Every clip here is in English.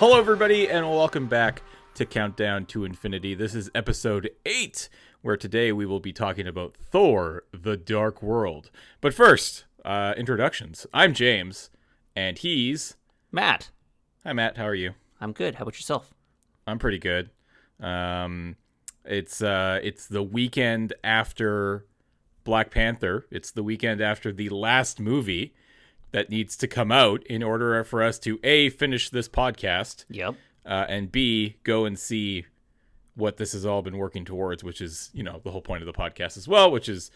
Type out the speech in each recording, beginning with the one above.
Hello, everybody, and welcome back to Countdown to Infinity. This is episode 8, where today we will be talking about Thor, the Dark World. But first, introductions. I'm James, and he's... Matt. Hi, Matt. How are you? I'm good. How about yourself? I'm pretty good. It's the weekend after Black Panther. It's the weekend after the last movie that needs to come out in order for us to A, finish this podcast. Yep. And B, go and see what this has all been working towards, which is, you know, the whole point of the podcast as well, which is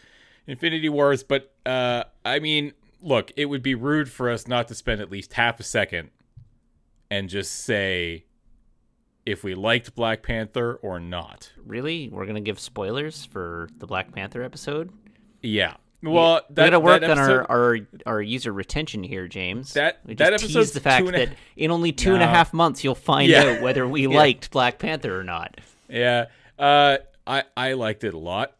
Infinity Wars. But, I mean, look, it would be rude for us not to spend at least half a second and just say if we liked Black Panther or not. Really? We're going to give spoilers for the Black Panther episode? Yeah. Well, we got to work on our user retention here, James. We just episode's tease the fact that in only 2.5 months you'll find out whether we liked Black Panther or not. Yeah, I liked it a lot.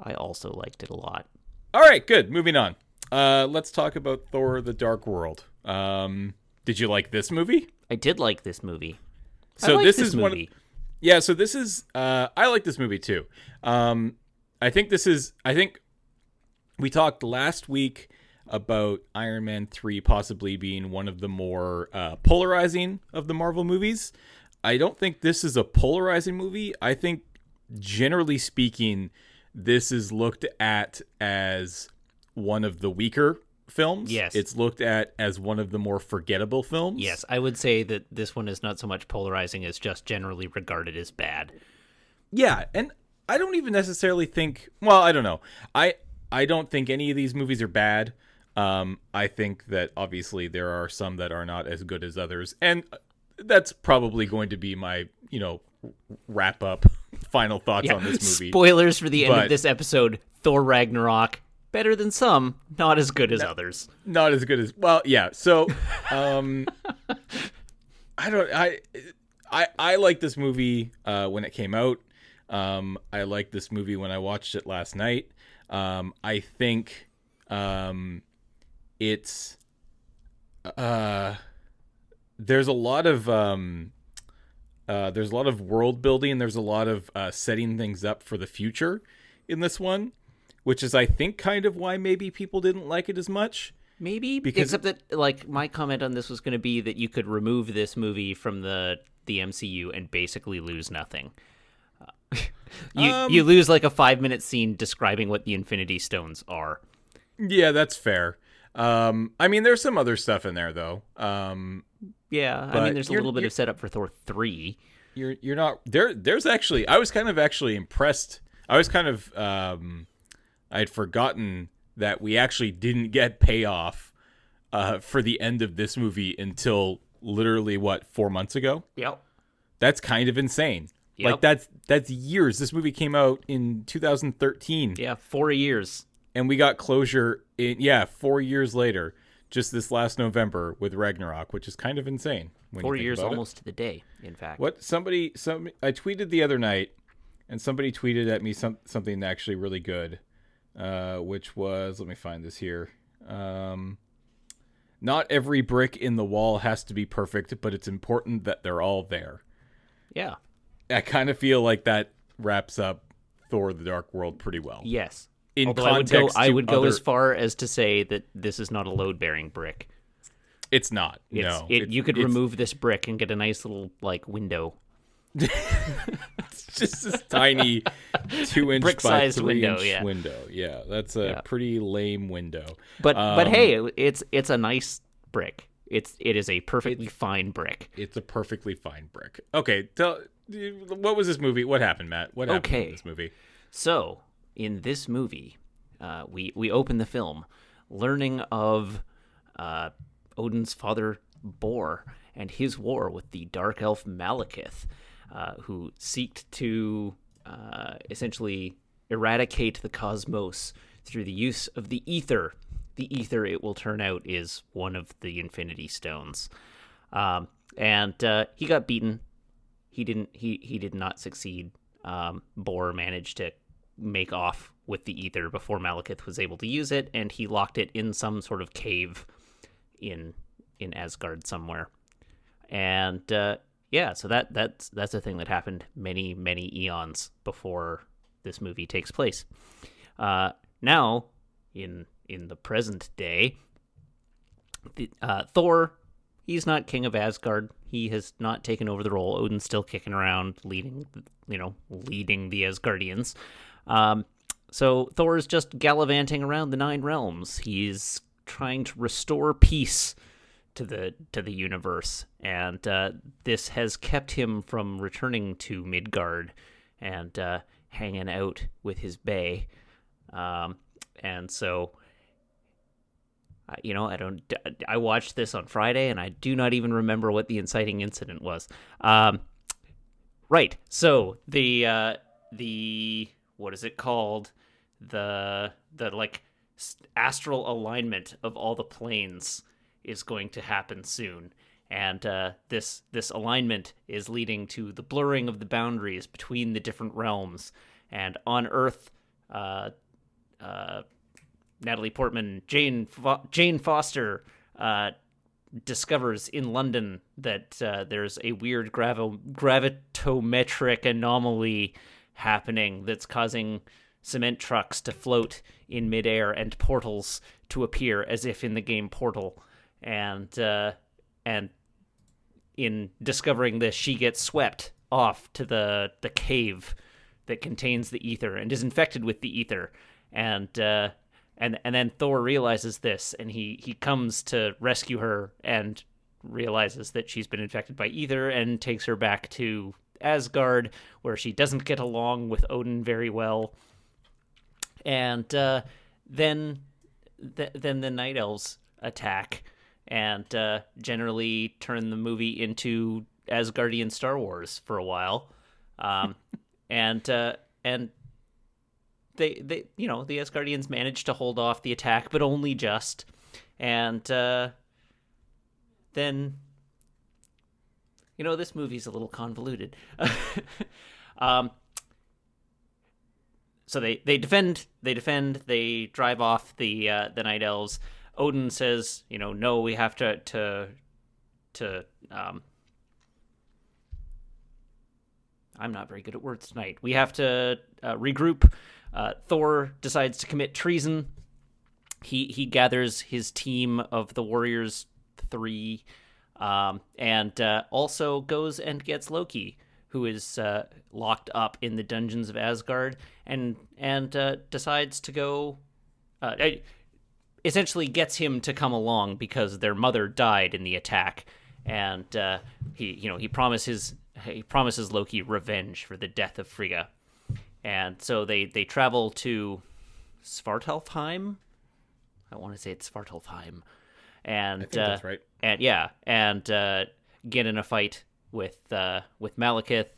I also liked it a lot. All right, good. Moving on. Let's talk about Thor: The Dark World. Did you like this movie? I did like this movie. So I this this is movie. So this is. I like this movie too. I think we talked last week about Iron Man 3 possibly being one of the more polarizing of the Marvel movies. I don't think this is a polarizing movie. I think, generally speaking, this is looked at as one of the weaker films. Yes. It's looked at as one of the more forgettable films. Yes, I would say that this one is not so much polarizing as just generally regarded as bad. Yeah, and I don't even necessarily think... Well, I don't know. I don't think any of these movies are bad. I think that obviously there are some that are not as good as others. And that's probably going to be my, wrap up final thoughts on this movie. Spoilers for the end of this episode. Thor Ragnarok, better than some, not as good as others. Not as good as, well, yeah. So, I liked this movie when it came out. I liked this movie when I watched it last night. I think it's there's a lot of world building. There's a lot of setting things up for the future in this one, which is I think kind of why maybe people didn't like it as much. Maybe except that like my comment on this was going to be that you could remove this movie from the MCU and basically lose nothing. You lose like a 5-minute scene describing what the Infinity Stones are. Yeah, that's fair. I mean, there's some other stuff in there though. Yeah, I mean, there's a little bit of setup for Thor 3. You're not there. There's actually, I was kind of actually impressed. I was kind of, I had forgotten that we actually didn't get payoff for the end of this movie until literally 4 months ago. Yep. That's kind of insane. Yep. Like that's years. This movie came out in 2013. Yeah, 4 years. And we got closure 4 years later, just this last November with Ragnarok, which is kind of insane. 4 years almost to the day, in fact. What I tweeted the other night, and somebody tweeted at me something actually really good, which was, let me find this here. Not every brick in the wall has to be perfect, but it's important that they're all there. Yeah. I kind of feel like that wraps up Thor: The Dark World pretty well. Yes. Although I would go as far as to say that this is not a load-bearing brick. It's not. You could remove this brick and get a nice little window. It's just this tiny 2-inch by 3-inch window. Yeah, that's a pretty lame window. But hey, it's a nice brick. It is a perfectly fine brick. It's a perfectly fine brick. Okay, what was this movie? What happened, Matt? What happened in this movie? So, in this movie, we open the film learning of Odin's father, Bor, and his war with the Dark Elf Malekith, who seeked to essentially eradicate the cosmos through the use of the ether. The ether, it will turn out, is one of the Infinity Stones. And he got beaten. He did not succeed. Bor managed to make off with the ether before Malekith was able to use it, and he locked it in some sort of cave in Asgard somewhere. And yeah, so that's a thing that happened many eons before this movie takes place. Now, in the present day, Thor, he's not king of Asgard. He has not taken over the role. Odin's still kicking around, leading the Asgardians. So Thor is just gallivanting around the Nine Realms. He's trying to restore peace to the universe, and this has kept him from returning to Midgard and hanging out with his bae. And so, I watched this on Friday, and I do not even remember what the inciting incident was. Right. So the what is it called? The like astral alignment of all the planes is going to happen soon, and this alignment is leading to the blurring of the boundaries between the different realms. And on Earth, Natalie Portman, Jane Foster, discovers in London that there's a weird gravitometric anomaly happening that's causing cement trucks to float in midair and portals to appear, as if in the game Portal. And in discovering this, she gets swept off to the cave that contains the ether and is infected with the ether. And then Thor realizes this, and he comes to rescue her and realizes that she's been infected by ether and takes her back to Asgard, where she doesn't get along with Odin very well. And then the Night Elves attack and generally turn the movie into Asgardian Star Wars for a while. And they the Asgardians managed to hold off the attack, but only just. And then this movie's a little convoluted. So they defend, they drive off the Night Elves. Odin says, no, we have to I'm not very good at words tonight. We have to regroup. Thor decides to commit treason. He gathers his team of the Warriors 3, and also goes and gets Loki, who is locked up in the dungeons of Asgard, and decides to go. Essentially, gets him to come along because their mother died in the attack, and he promises Loki revenge for the death of Frigga. And so they travel to Svartalfheim. I want to say it's Svartalfheim. And I think that's right. And get in a fight with Malekith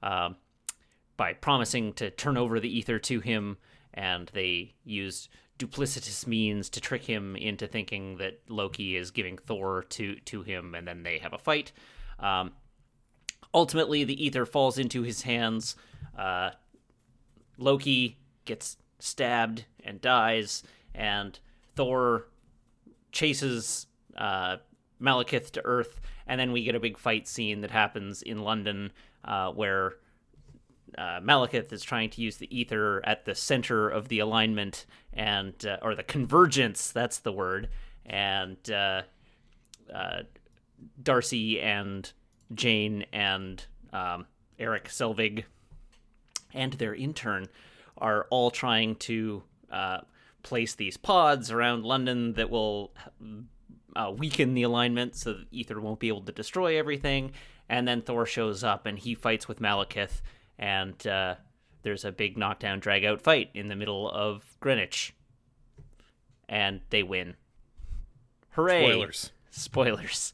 by promising to turn over the ether to him, and they use duplicitous means to trick him into thinking that Loki is giving Thor to him, and then they have a fight. Ultimately, the ether falls into his hands. Loki gets stabbed and dies, and Thor chases Malekith to Earth, and then we get a big fight scene that happens in London, where Malekith is trying to use the ether at the center of the alignment, and or the convergence, that's the word, and Darcy and Jane and Eric Selvig and their intern are all trying to place these pods around London that will weaken the alignment so that ether won't be able to destroy everything. And then Thor shows up and he fights with Malekith, and there's a big knockdown drag out fight in the middle of Greenwich, and they win. Hooray! Spoilers.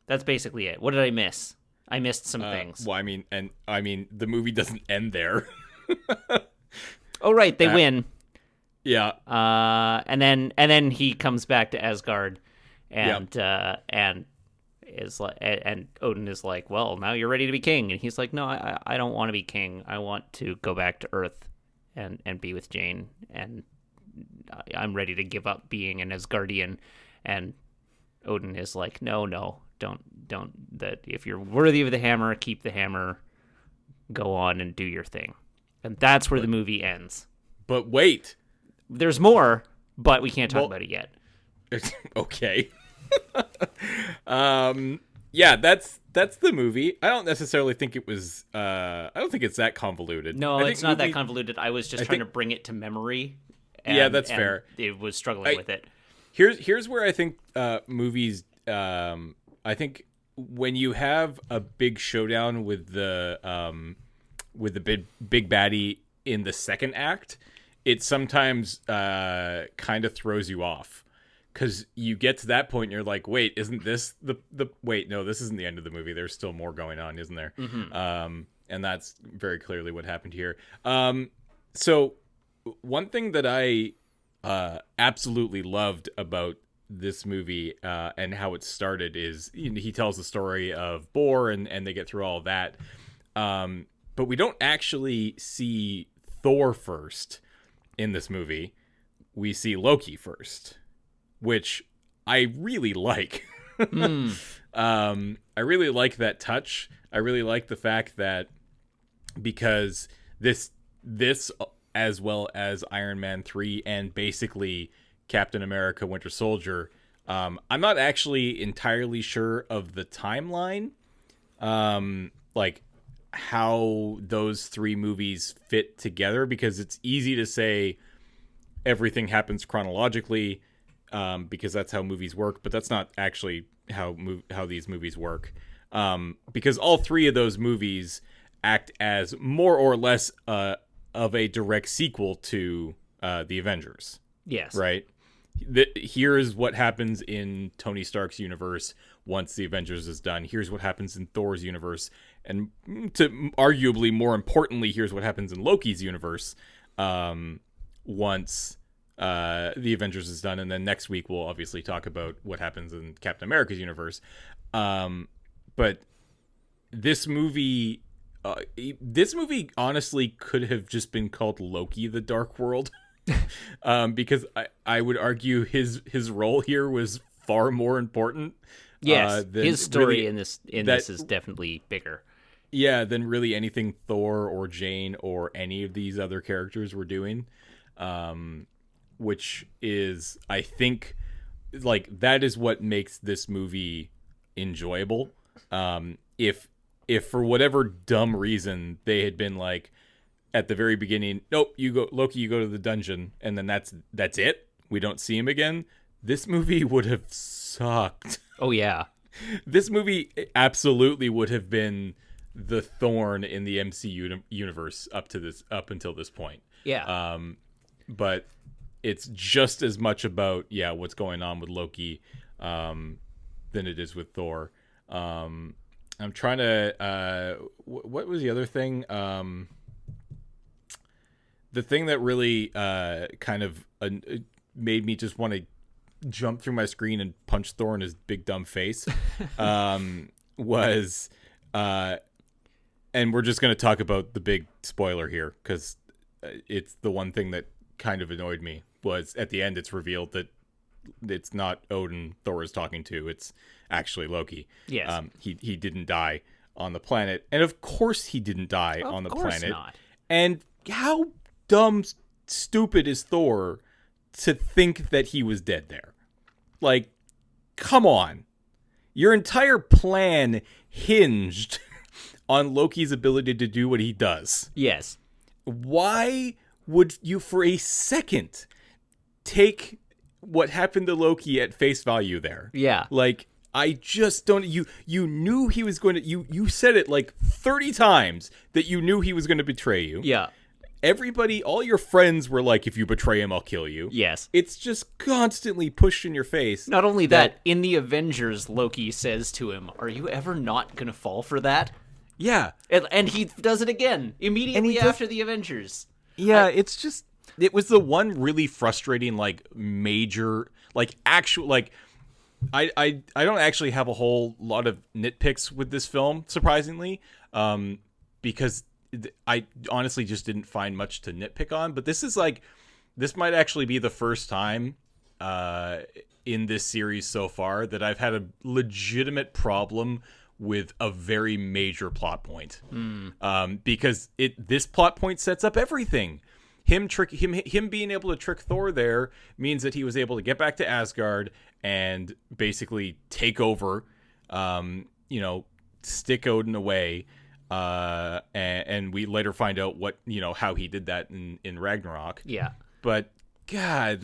That's basically it. What did I miss? I missed some things. Well, I mean, the movie doesn't end there. Oh, right, they win. Yeah. And then he comes back to Asgard, and is like, and Odin is like, well, now you're ready to be king, and he's like, no, I don't want to be king. I want to go back to Earth and be with Jane and I'm ready to give up being an Asgardian. And Odin is like, no, don't. That if you're worthy of the hammer, keep the hammer. Go on and do your thing. And that's where the movie ends. But wait. There's more, but we can't talk about it yet. Okay. Yeah, that's the movie. I don't necessarily think it was I don't think it's that convoluted. No, it's not that convoluted. I was just trying to bring it to memory. Yeah, that's fair. It was struggling with it. Here's where I think movies I think when you have a big showdown with the big baddie in the second act, it sometimes kind of throws you off. Because you get to that point and you're like, wait, isn't this the wait, no, this isn't the end of the movie. There's still more going on, isn't there? Mm-hmm. And that's very clearly what happened here. So one thing that I absolutely loved about this movie and how it started is he tells the story of Bor and they get through all of that. But we don't actually see Thor first in this movie. We see Loki first, which I really like. I really like that touch. I really like the fact that because this as well as Iron Man 3 and basically Captain America Winter Soldier, I'm not actually entirely sure of the timeline, like how those three movies fit together, because it's easy to say everything happens chronologically, because that's how movies work, but that's not actually how these movies work, because all three of those movies act as more or less of a direct sequel to the Avengers. Yes. Right? Here's what happens in Tony Stark's universe once the Avengers is done. Here's what happens in Thor's universe. And to arguably more importantly, here's what happens in Loki's universe once the Avengers is done. And then next week, we'll obviously talk about what happens in Captain America's universe. But this movie honestly could have just been called Loki: The Dark World. Because I would argue his role here was far more important. Yes, his story in this is definitely bigger. Yeah, than really anything Thor or Jane or any of these other characters were doing. Which is, I think, like, that is what makes this movie enjoyable. If for whatever dumb reason they had been like, at the very beginning, nope, Loki, you go to the dungeon, and then that's it. We don't see him again. This movie would have sucked. Oh yeah. This movie absolutely would have been the thorn in the MCU universe up until this point. Yeah. But it's just as much about what's going on with Loki than it is with Thor. I'm trying to what was the other thing? The thing that really kind of made me just want to jump through my screen and punch Thor in his big dumb face was, and we're just going to talk about the big spoiler here because it's the one thing that kind of annoyed me, was at the end it's revealed that it's not Odin Thor is talking to, it's actually Loki. Yes. He didn't die on the planet, and of course he didn't die on the planet. Of course not. And how dumb stupid is Thor to think that he was dead there? Like, come on. Your entire plan hinged on Loki's ability to do what he does. Yes. Why would you for a second take what happened to Loki at face value there? Yeah. Like, I just don't. You knew he was going to. You said it like 30 times that you knew he was going to betray you. Yeah. Everybody, all your friends were like, if you betray him, I'll kill you. Yes. It's just constantly pushed in your face. Not only that, in the Avengers, Loki says to him, "Are you ever not going to fall for that?" Yeah. And he does it again immediately after the Avengers. Yeah, it's just, it was the one really frustrating, like, major, like, actual, like, I don't actually have a whole lot of nitpicks with this film, surprisingly, because I honestly just didn't find much to nitpick on. But this is this might actually be the first time in this series so far that I've had a legitimate problem with a very major plot point. Because this plot point sets up everything. Him being able to trick Thor there means that he was able to get back to Asgard and basically take over, stick Odin away. And we later find out how he did that in Ragnarok. Yeah. But God,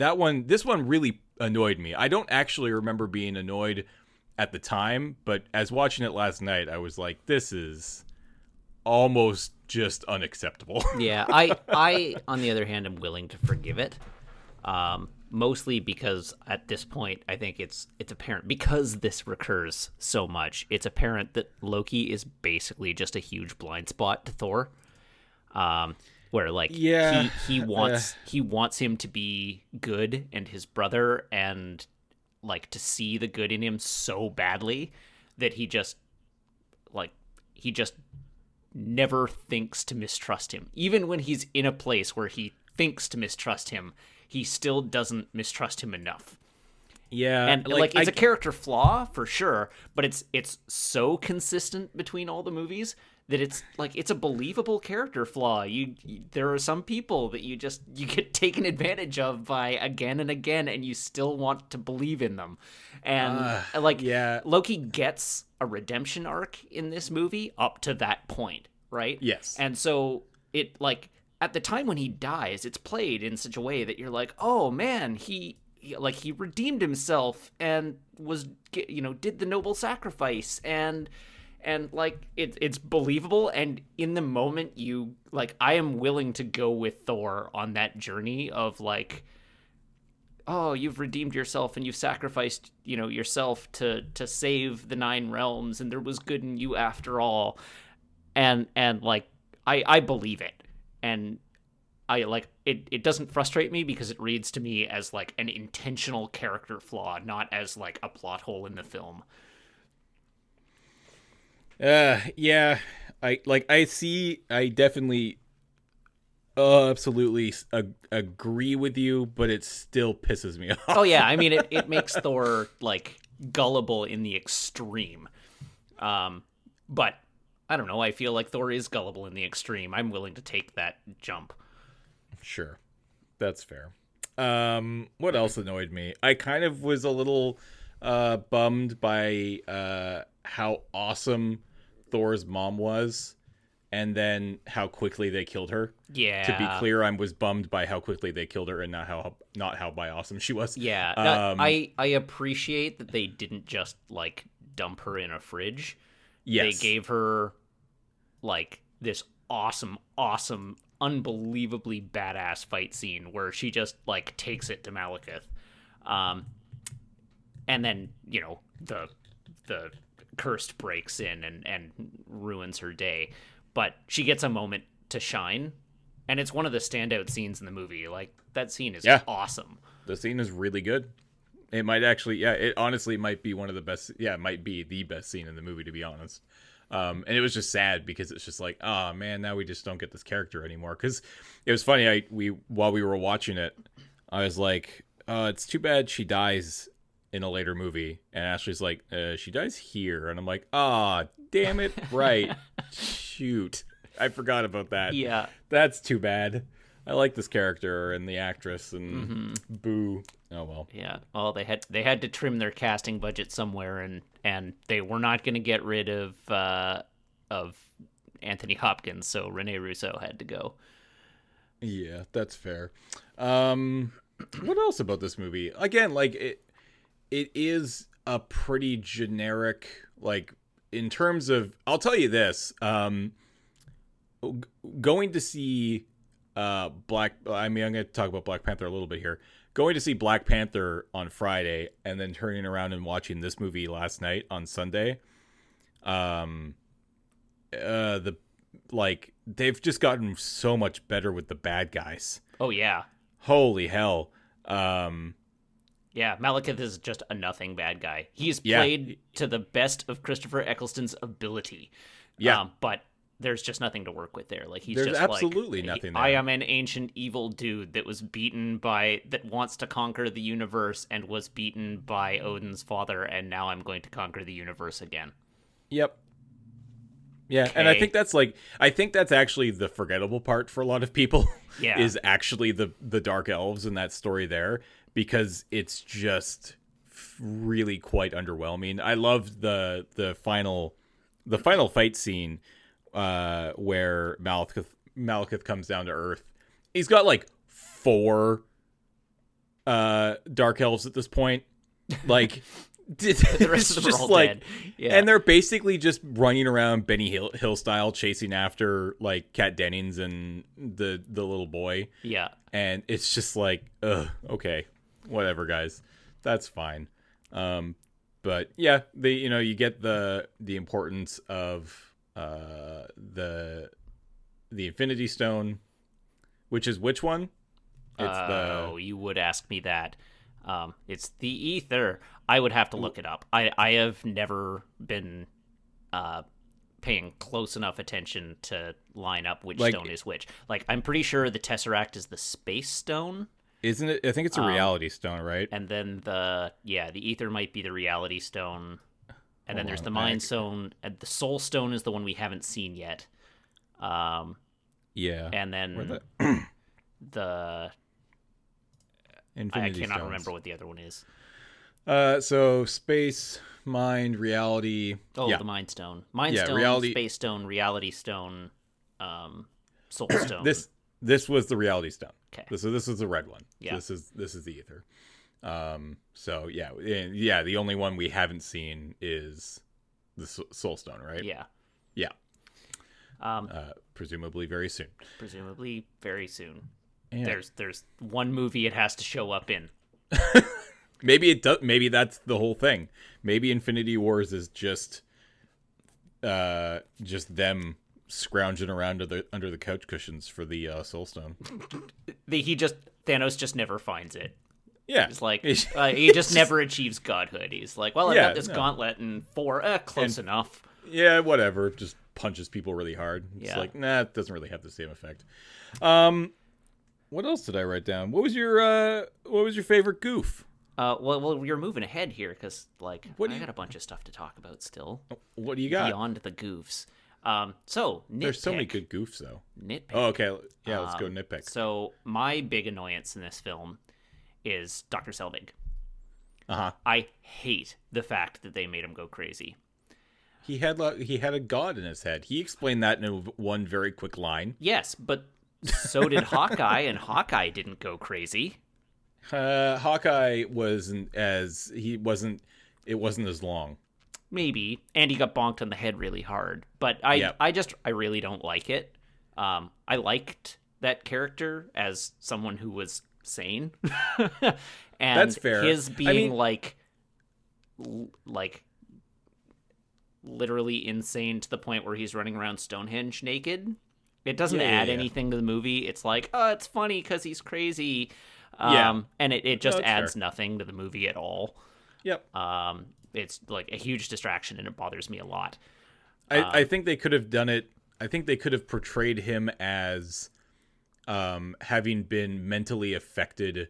this one really annoyed me. I don't actually remember being annoyed at the time, but as watching it last night, I was like, this is almost just unacceptable. Yeah, I on the other hand am willing to forgive it. Mostly because at this point I think it's apparent, because this recurs so much, it's apparent that Loki is basically just a huge blind spot to Thor. Where he wants him to be good and his brother, and like to see the good in him so badly that he just never thinks to mistrust him. Even when he's in a place where he thinks to mistrust him, he still doesn't mistrust him enough. Yeah, and it's a character flaw for sure, but it's so consistent between all the movies that it's a believable character flaw. There are some people that you get taken advantage of by again and again, and you still want to believe in them. And Loki gets a redemption arc in this movie up to that point, right? Yes. And so it at the time when he dies, it's played in such a way that you're like, oh man, he redeemed himself and did the noble sacrifice, and it's believable. And in the moment, I am willing to go with Thor on that journey of oh, you've redeemed yourself and you've sacrificed yourself to save the 9 realms, and there was good in you after all, and I believe it. And it doesn't frustrate me because it reads to me as an intentional character flaw, not as a plot hole in the film. Yeah, I definitely absolutely agree with you, but it still pisses me off. Oh yeah, I mean it makes Thor gullible in the extreme. But I don't know, I feel like Thor is gullible in the extreme. I'm willing to take that jump. Sure. That's fair. What else annoyed me? I kind of was a little bummed by how awesome Thor's mom was, and then how quickly they killed her. Yeah. To be clear, I was bummed by how quickly they killed her, and not how by awesome she was. Yeah. I appreciate that they didn't just dump her in a fridge. Yes. They gave her this awesome, unbelievably badass fight scene where she just takes it to Malekith. And then, the cursed breaks in and ruins her day. But she gets a moment to shine, and it's one of the standout scenes in the movie. That scene is awesome. The scene is really good. It might actually, it honestly might be one of the best. Yeah, it might be the best scene in the movie, to be honest. And it was just sad because it's just oh man, now we just don't get this character anymore. Because it was funny. While we were watching it, I was like, it's too bad she dies in a later movie. And Ashley's like, she dies here, and I'm like, damn it, right? Shoot, I forgot about that. Yeah, that's too bad. I like this character and the actress, and boo. Oh well. Yeah. Well, they had to trim their casting budget somewhere, and they were not going to get rid of Anthony Hopkins, so Rene Russo had to go. Yeah, that's fair. What else about this movie? Again, it is a pretty generic, in terms of, I'll tell you this, going to see I'm going to talk about Black Panther a little bit here. Going to see Black Panther on Friday and then turning around and watching this movie last night on Sunday. They've just gotten so much better with the bad guys. Oh yeah. Holy hell. Yeah, Malekith is just a nothing bad guy. He's played to the best of Christopher Eccleston's ability. Yeah. But there's just nothing to work with there. Like he's There's just absolutely like, nothing there. I am an ancient evil dude that was beaten that wants to conquer the universe and was beaten by Odin's father, and now I'm going to conquer the universe again. Yep. Yeah, and I think that's actually the forgettable part for a lot of people. Yeah. Is actually the dark elves in that story there, because it's just really quite underwhelming. I loved the final fight scene where Malekith comes down to Earth. He's got like 4 dark elves at this point. Like The rest of them are all dead. Yeah. And they're basically just running around Benny Hill style, chasing after like Kat Dennings and the little boy. Yeah. And it's just like, okay, whatever, guys, that's fine. But yeah, you get the importance of the Infinity Stone, which is which one? It's you would ask me that. It's the ether. I would have to look it up. I have never been paying close enough attention to line up which stone is which. Like, I'm pretty sure the Tesseract is the Space Stone. Isn't it? I think it's a Reality Stone, right? And then the ether might be the Reality Stone. And then there's the Mind Stone. And the Soul Stone is the one we haven't seen yet. Yeah. And then the... Infinity I cannot Stones. remember what the other one is. So space, mind, reality. Oh, yeah. the Mind Stone. Mind Stone, reality... Space Stone, Reality Stone, Soul Stone. This was the Reality Stone. Okay. This is the red one. Yeah. So this is the ether. So yeah, the only one we haven't seen is the Soul Stone, right? Yeah. Yeah. Presumably very soon. Presumably very soon. Yeah. There's one movie it has to show up in. Maybe it does. Maybe that's the whole thing. Maybe Infinity Wars is just them scrounging around under the couch cushions for the Soul Stone. Thanos just never finds it. Yeah, it's like he just never achieves godhood. He's like, well, I've got this gauntlet and 4 close enough. Yeah, whatever. Just punches people really hard. It's like, nah, it doesn't really have the same effect. What else did I write down? What was your favorite goof? Well, you're moving ahead here because I got a bunch of stuff to talk about still. What do you got beyond the goofs? So nitpick. There's so many good goofs though. Nitpick. Oh, okay. Yeah, let's go nitpick. So my big annoyance in this film is Dr. Selvig. Uh-huh. I hate the fact that they made him go crazy. He had a god in his head. He explained that in one very quick line. Yes, but so did Hawkeye, and Hawkeye didn't go crazy. Hawkeye wasn't as long. Maybe, and he got bonked on the head really hard. But I really don't like it. I liked that character as someone who was sane. And that's fair. His being like literally insane to the point where he's running around Stonehenge naked. It doesn't add anything to the movie. It's like, oh, it's funny because he's crazy. And it just adds nothing to the movie at all. Yep. It's like a huge distraction, and it bothers me a lot. I think they could have done it. I think they could have portrayed him as having been mentally affected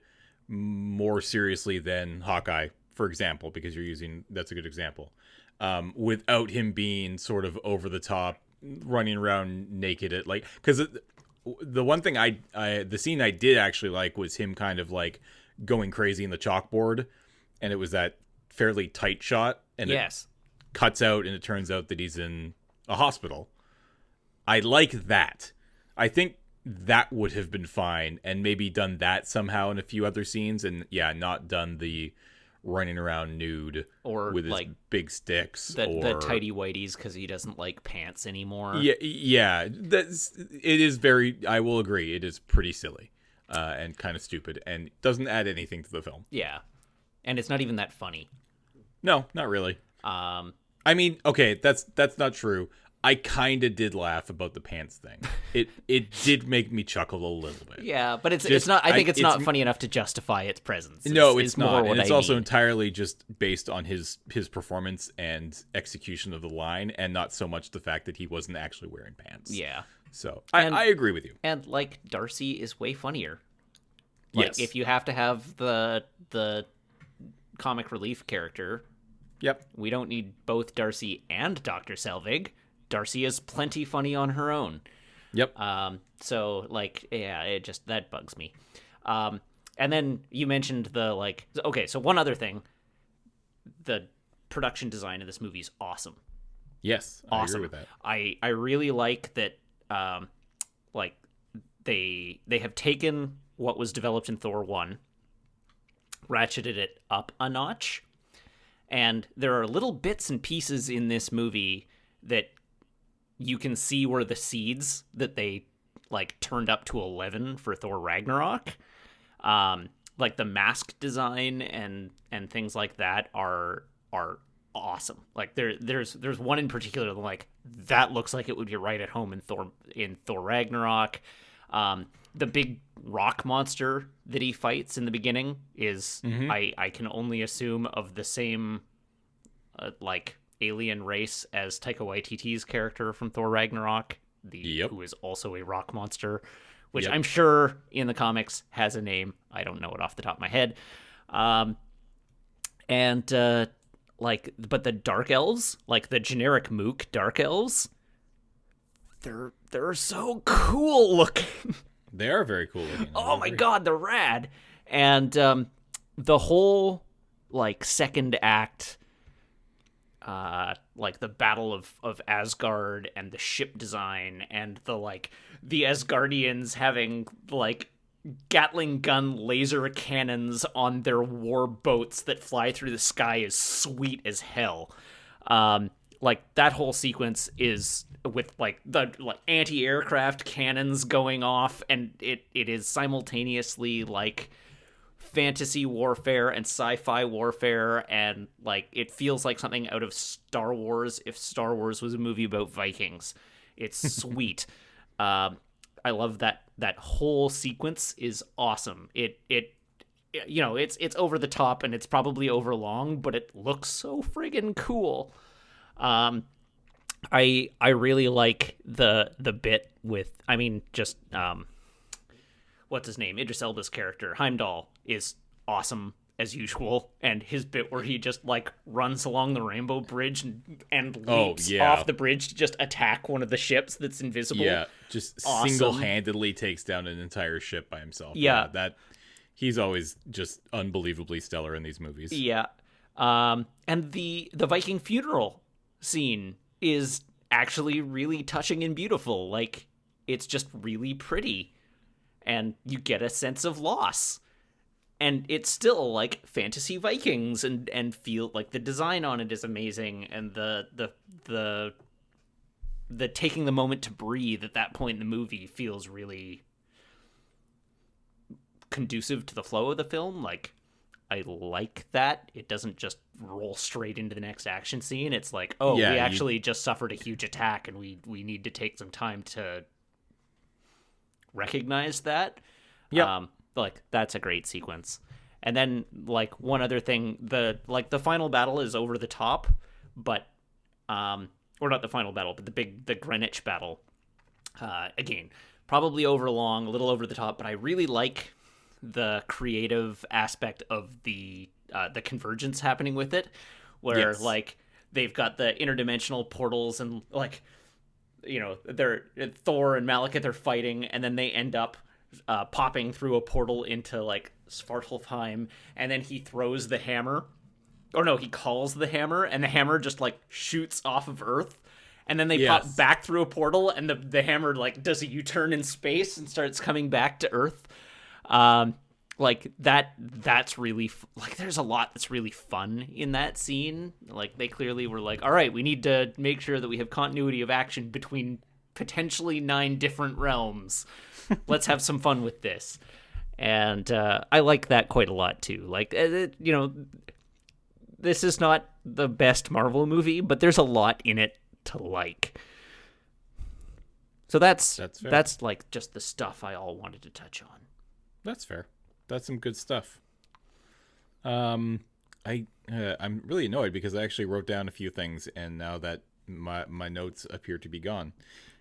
more seriously than Hawkeye, for example, because that's a good example. Without him being sort of over the top, running around naked at because the one thing the scene I did actually like was him kind of like going crazy in the chalkboard, and it was that fairly tight shot, and it cuts out and it turns out that he's in a hospital. I like that. I think that would have been fine, and maybe done that somehow in a few other scenes, and not done the running around nude or with his big sticks, the tighty whities because he doesn't like pants anymore. Yeah. It is very. I will agree. It is pretty silly, and kind of stupid, and doesn't add anything to the film. Yeah, and it's not even that funny. No, not really. I mean, okay, that's not true. I kind of did laugh about the pants thing. It did make me chuckle a little bit. Yeah, but it's not. I think it's not funny enough to justify its presence. No, it's not. More And it's I also mean. entirely just based on his performance and execution of the line, and not so much the fact that he wasn't actually wearing pants. Yeah. So And- I agree with you. And like Darcy is way funnier. Like Yes. if you have to have the comic relief character, Yep. we don't need both Darcy and Dr. Selvig. Darcy is plenty funny on her own. Yep. So like, yeah, that bugs me. And then you mentioned so one other thing, the production design of this movie is awesome. Yes. I Awesome. agree with that. I really like that. Like they have taken what was developed in Thor 1, ratcheted it up a notch, and there are little bits and pieces in this movie that you can see were the seeds that they like turned up to 11 for Thor Ragnarok. Like the mask design and things like that are awesome. Like there's one in particular that, like, that looks like it would be right at home in Thor Ragnarok. The big rock monster that he fights in the beginning is I can only assume of the same like alien race as Taika Waititi's character from Thor Ragnarok, who is also a rock monster, which I'm sure in the comics has a name. I don't know it off the top of my head. But the dark elves, like the generic Mook dark elves, they're so cool looking. They are very cool looking. Oh my god, they're rad. And the whole like second act, like the Battle of Asgard and the ship design and the Asgardians having like Gatling gun laser cannons on their war boats that fly through the sky is sweet as hell. Like that whole sequence is with like the anti-aircraft cannons going off, and it is simultaneously like fantasy warfare and sci-fi warfare, and like it feels like something out of Star Wars if Star Wars was a movie about Vikings. It's sweet. I love that whole sequence is awesome. It it's over the top and it's probably over long, but it looks so friggin' cool. I really like the bit with, what's his name? Idris Elba's character, Heimdall, is awesome as usual, and his bit where he just like runs along the Rainbow Bridge and leaps off the bridge to just attack one of the ships that's invisible. Yeah, just awesome. Single-handedly takes down an entire ship by himself. Yeah, that he's always just unbelievably stellar in these movies. Yeah, and the Viking funeral scene is actually really touching and beautiful. Like, it's just really pretty, and you get a sense of loss. And it's still like fantasy Vikings, and feel like the design on it is amazing, and the taking the moment to breathe at that point in the movie feels really conducive to the flow of the film. Like, I like that it doesn't just roll straight into the next action scene. It's like, we actually just suffered a huge attack, and we need to take some time to recognize that. Yeah. Like, that's a great sequence. And then, like, one other thing, the final battle is over the top, but, or not the final battle, but the Greenwich battle, again, probably over long, a little over the top, but I really like the creative aspect of the convergence happening with it, where, like, they've got the interdimensional portals, and, like, they're Thor and Malekith are fighting, and then they end up popping through a portal into like Svartalfheim, and then he throws the hammer, or no, he calls the hammer, and the hammer just like shoots off of Earth, and then they pop back through a portal, and the hammer like does a U-turn in space and starts coming back to Earth. Like that's really like, there's a lot that's really fun in that scene. Like, they clearly were like, all right, we need to make sure that we have continuity of action between potentially 9 different realms. Let's have some fun with this. And I like that quite a lot too. Like, this is not the best Marvel movie, but there's a lot in it to like. So that's fair. like just the stuff I all wanted to touch on. That's fair. That's some good stuff. I'm really annoyed because I actually wrote down a few things, and now that my notes appear to be gone.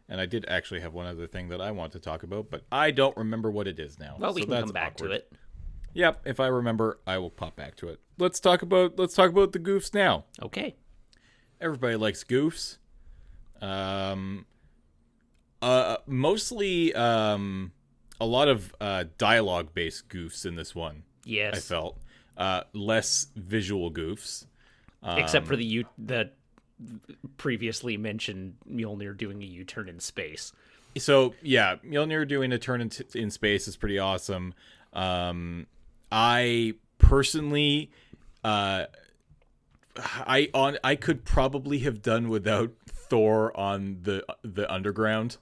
And I did actually have one other thing that I want to talk about, but I don't remember what it is now. Well, we can come back to it. Yep, if I remember, I will pop back to it. Let's talk about the goofs now. Okay. Everybody likes goofs. Mostly a lot of dialogue-based goofs in this one. Yes. I felt less visual goofs, except for the previously mentioned Mjolnir doing a U-turn in space. So yeah, Mjolnir doing a turn in space is pretty awesome. I personally, I could probably have done without Thor on the underground.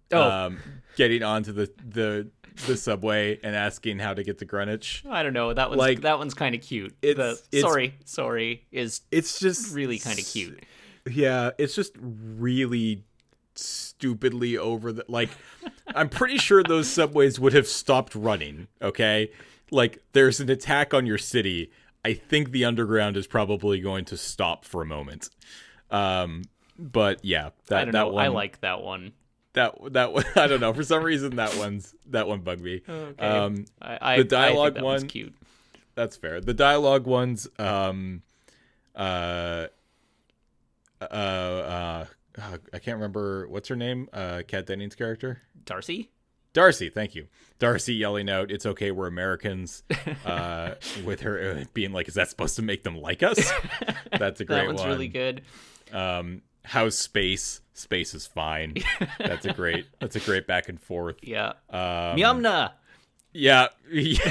Getting onto the subway and asking how to get to Greenwich. I don't know. That one's kind of cute. Sorry is it's just really kind of cute. Yeah, it's just really stupidly over the like. I'm pretty sure those subways would have stopped running. Okay, like there's an attack on your city. I think the underground is probably going to stop for a moment. But yeah, that one, I like that one. That one, I don't know. For some reason, that one bugged me. Okay. The dialogue I think that one, one's cute. That's fair. The dialogue ones, I can't remember what's her name. Kat Dennings' character, Darcy. Thank you. Darcy yelling out, "It's okay, we're Americans," with her being like, "Is that supposed to make them like us?" That's a great one. That one's really good. How's space? Space is fine. That's a great back and forth. Yeah. Mjolnir. Yeah,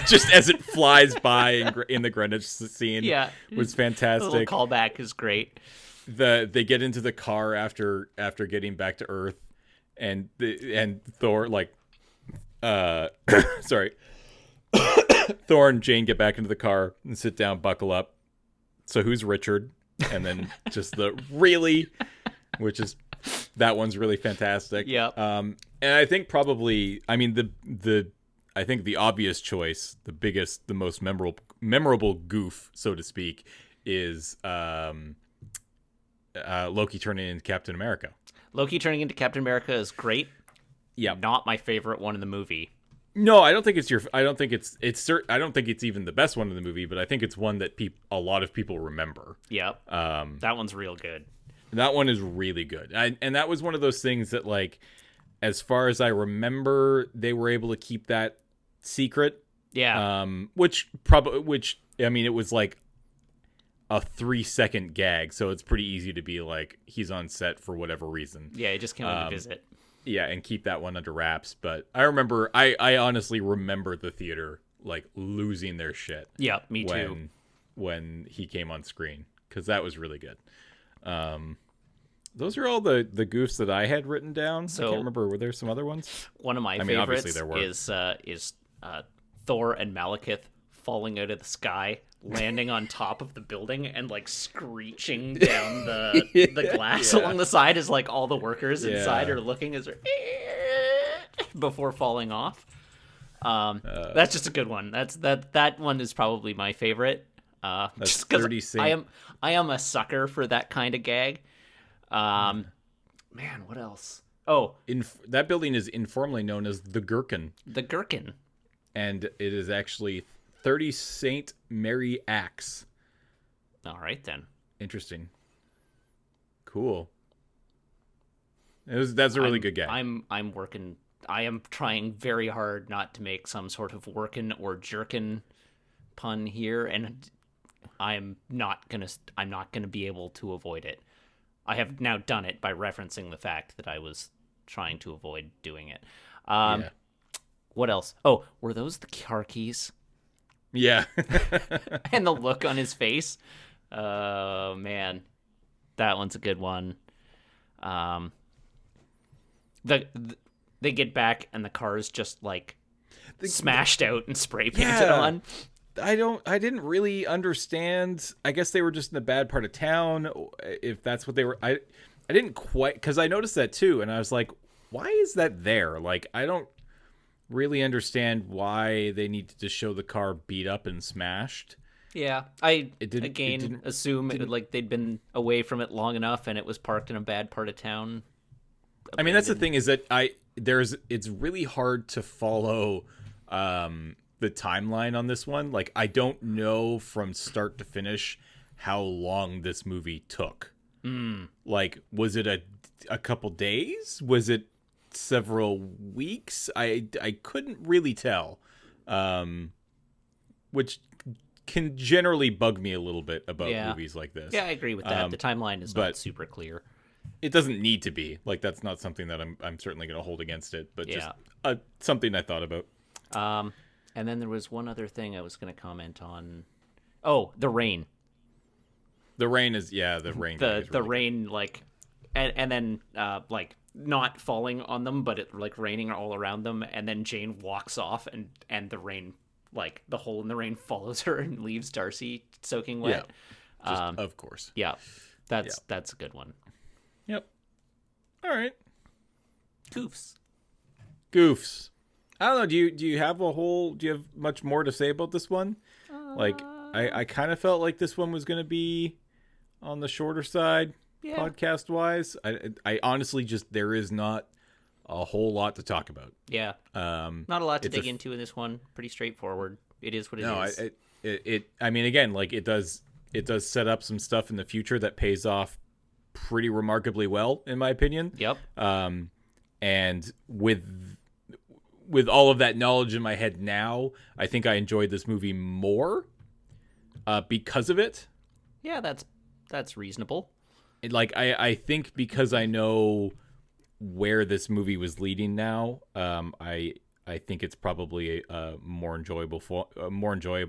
just as it flies by in the Greenwich scene. Yeah, was fantastic. The little callback is great. They get into the car after getting back to Earth, and Thor sorry, Thor and Jane get back into the car and sit down, buckle up. So who's Richard? And then just which is that one's really fantastic. Yeah. And I think probably, I mean I think the obvious choice, the biggest, the most memorable goof, so to speak, is Loki turning into Captain America. Loki turning into Captain America is great. Yeah, not my favorite one in the movie. No, I don't think it's I don't think it's I don't think it's even the best one in the movie, but I think it's one that a lot of people remember. Yep. That one's real good. That one is really good. And that was one of those things that, like, as far as I remember, they were able to keep that secret. Yeah. Which I mean, it was like a 3-second gag, so it's pretty easy to be like, he's on set for whatever reason. Yeah, he just came on to visit. Yeah, and keep that one under wraps. But I remember, I honestly remember the theater like losing their shit. Yeah, me too. When he came on screen, because that was really good. Those are all the goofs that I had written down. So I can't remember. Were there some other ones? One of my favorites is Thor and Malekith falling out of the sky, landing on top of the building, and like screeching down the glass along the side as like all the workers inside are looking as they're before falling off. That's just a good one. That one is probably my favorite. Just because I am a sucker for that kind of gag. Man, what else? Oh, that building is informally known as the Gherkin. The Gherkin, and it is actually 30 Saint Mary Axe. All right then. Interesting. Cool. That's a really good gag. I'm working. I am trying very hard not to make some sort of workin' or jerkin' pun here, and I'm not gonna be able to avoid it. I have now done it by referencing the fact that I was trying to avoid doing it. What else? Oh, were those the car keys? Yeah. And the look on his face. Oh, man. That one's a good one. They get back and the car is just like smashed out and spray painted on. I didn't really understand. I guess they were just in a bad part of town, if that's what they were. I didn't quite, because I noticed that too, and I was like, why is that there? Like, I don't really understand why they need to just show the car beat up and smashed. Yeah, I It didn't. It again didn't. assume Didn't. like they'd been away from it long enough, and it was parked in a bad part of town. I mean, that's the Abandoned. thing is that it's really hard to follow the timeline on this one. Like, I don't know from start to finish how long this movie took. Like, was it a couple days? Was it several weeks? I couldn't really tell, which can generally bug me a little bit about Yeah. movies like this. Yeah, I agree with that. The timeline is but not super clear. it doesn't need to be. Like, that's not something that I'm certainly going to hold against it, but just something I thought about. And then there was one other thing I was going to comment on. Oh, the rain. The rain is the rain. The is really rain like, and then like not falling on them, but it like raining all around them, and then Jane walks off, and the rain, like the hole in the rain, follows her and leaves Darcy soaking wet. Yeah, of course. Yeah, that's a good one. Yep. All right. Goofs. I don't know. Do you have much more to say about this one? Like, I kind of felt like this one was going to be on the shorter side, podcast wise. I honestly just, there is not a whole lot to talk about. Yeah. Not a lot to dig into in this one. Pretty straightforward. It is what it is. I mean, again, like it does set up some stuff in the future that pays off pretty remarkably well, in my opinion. Yep. And with all of that knowledge in my head now, I think I enjoyed this movie more because of it. Yeah, that's reasonable. Like, I think because I know where this movie was leading now, I think it's probably a more enjoyable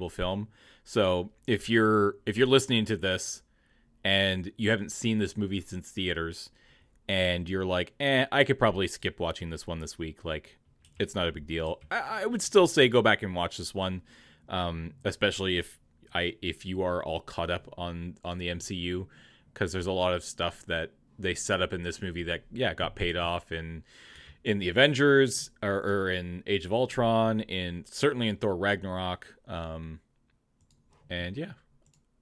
film. So if you're listening to this and you haven't seen this movie since theaters, and you're like, I could probably skip watching this one this week, like, it's not a big deal. I would still say go back and watch this one, especially if you are all caught up on the MCU, because there's a lot of stuff that they set up in this movie that got paid off in the Avengers or in Age of Ultron, certainly in Thor Ragnarok, and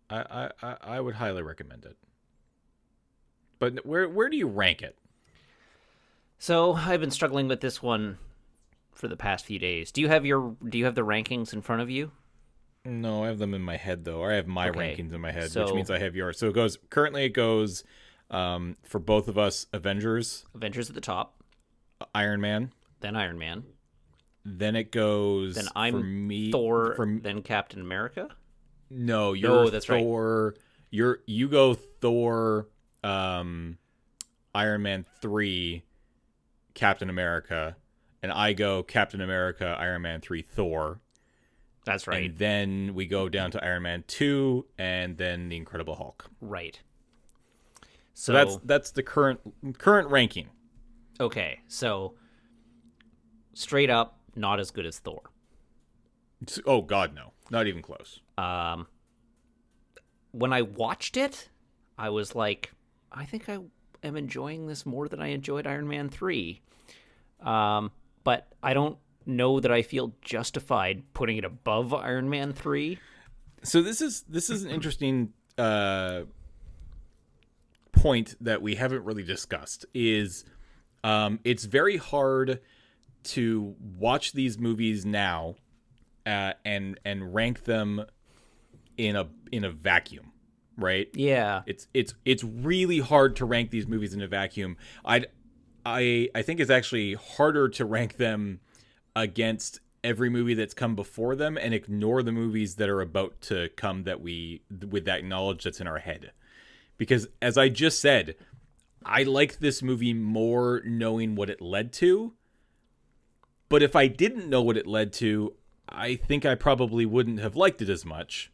I would highly recommend it. But where do you rank it? So I've been struggling with this one for the past few days. Do you have the rankings in front of you? No, I have them in my head though. Or I have my rankings in my head, so, which means I have yours. So it goes for both of us, Avengers at the top, Iron Man, then Iron Man, then it goes. Then I'm for me, Thor, then Captain America. No, you're that's Thor. Right. You go Thor, Iron Man 3, Captain America, and I go Captain America, Iron Man 3, Thor. That's right. And then we go down to Iron Man 2, and then the Incredible Hulk. Right. So that's the current ranking. Okay, so straight up, not as good as Thor. Oh God, no, not even close. When I watched it, I was like, I think I am enjoying this more than I enjoyed Iron Man 3. But I don't know that I feel justified putting it above Iron Man 3. So this is an interesting point that we haven't really discussed. Is it's very hard to watch these movies now and rank them in a vacuum, right? Yeah. It's really hard to rank these movies in a vacuum. I think it's actually harder to rank them against every movie that's come before them and ignore the movies that are about to come with that knowledge that's in our head. Because as I just said, I like this movie more knowing what it led to. But if I didn't know what it led to, I think I probably wouldn't have liked it as much.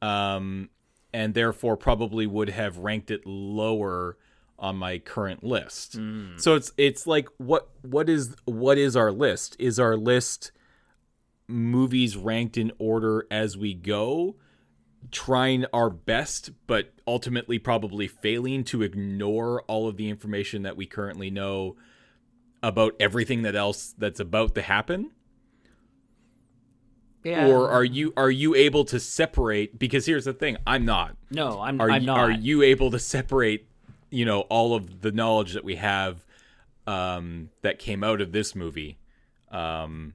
And therefore probably would have ranked it lower on my current list. So it's like what is our list? Is our list movies ranked in order as we go, trying our best but ultimately probably failing to ignore all of the information that we currently know about everything that's about to happen? Yeah. Or are you able to separate? Because here's the thing, I'm not. No, I'm not. not. Are you able to separate, all of the knowledge that we have that came out of this movie, and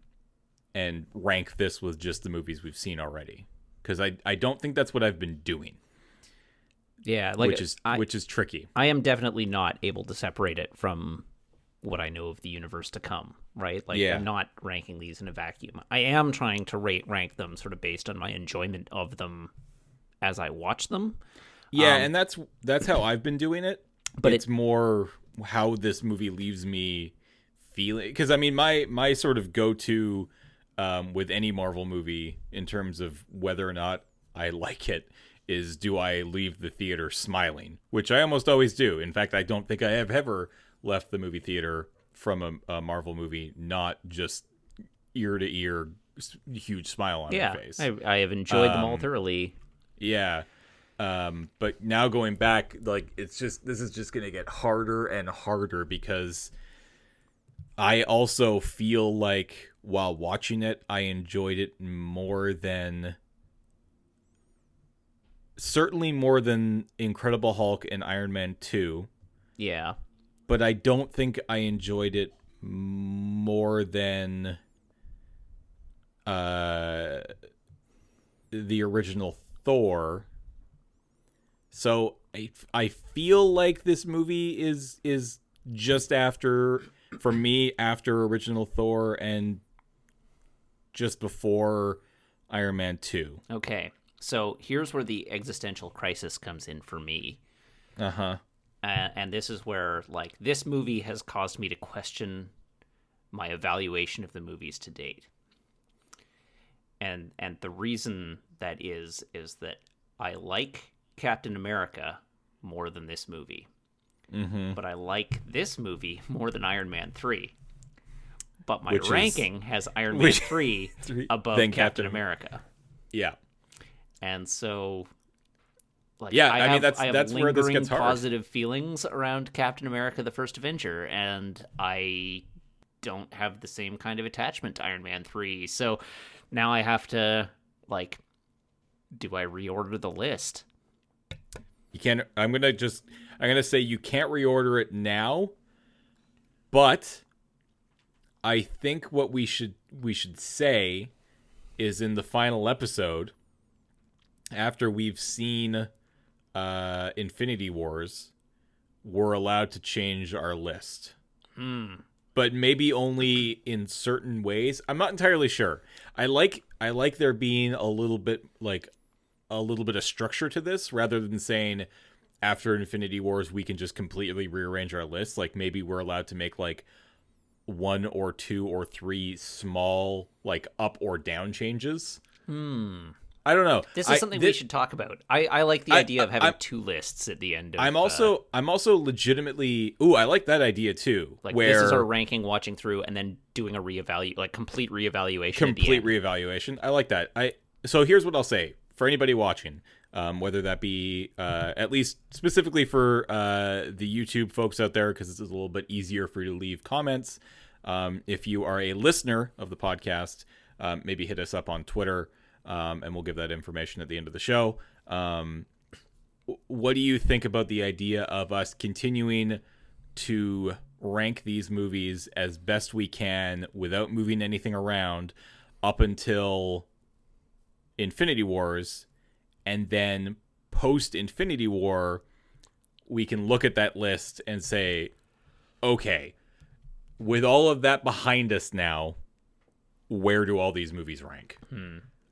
rank this with just the movies we've seen already? Because I don't think that's what I've been doing. Yeah, which is tricky. I am definitely not able to separate it from what I know of the universe to come, right? I'm not ranking these in a vacuum. I am trying to rank them sort of based on my enjoyment of them as I watch them. Yeah, and that's how I've been doing it. But it's more how this movie leaves me feeling. Because, I mean, my sort of go-to with any Marvel movie in terms of whether or not I like it is, do I leave the theater smiling? Which I almost always do. In fact, I don't think I have ever left the movie theater from a Marvel movie not just ear to ear, huge smile on my face. I have enjoyed them all thoroughly. Yeah. But now going back, this is just going to get harder and harder, because I also feel like while watching it, I enjoyed it certainly more than Incredible Hulk and Iron Man 2. Yeah. But I don't think I enjoyed it more than the original Thor. So I feel like this movie is just after, for me, after original Thor and just before Iron Man 2. Okay. So here's where the existential crisis comes in for me. Uh-huh. And this is where, this movie has caused me to question my evaluation of the movies to date. And the reason that is that I like Captain America more than this movie. Mm-hmm. But I like this movie more than Iron Man 3. But my ranking has Iron Man 3 above Captain America. Yeah. And so, I mean, that's where this gets hard. Positive feelings around Captain America: The First Avenger, and I don't have the same kind of attachment to Iron Man 3. So now I have to, do I reorder the list? You can't. I'm gonna say you can't reorder it now, but I think what we should say is, in the final episode, after we've seen Infinity Wars, we're allowed to change our list. But maybe only in certain ways. I'm not entirely sure. I like there being a little bit of structure to this, rather than saying after Infinity Wars we can just completely rearrange our list. Maybe we're allowed to make one or two or three small up or down changes. I don't know. This is something we should talk about. I like the idea of having two lists at the end of... I'm also legitimately... Ooh, I like that idea too. This is our ranking, watching through, and then doing a complete reevaluation. Complete reevaluation. I like that. So here's what I'll say. For anybody watching, whether that be at least specifically for the YouTube folks out there, because it's a little bit easier for you to leave comments. If you are a listener of the podcast, maybe hit us up on Twitter. And we'll give that information at the end of the show. What do you think about the idea of us continuing to rank these movies as best we can without moving anything around up until Infinity Wars, and then post Infinity War, we can look at that list and say, okay, with all of that behind us now, where do all these movies rank?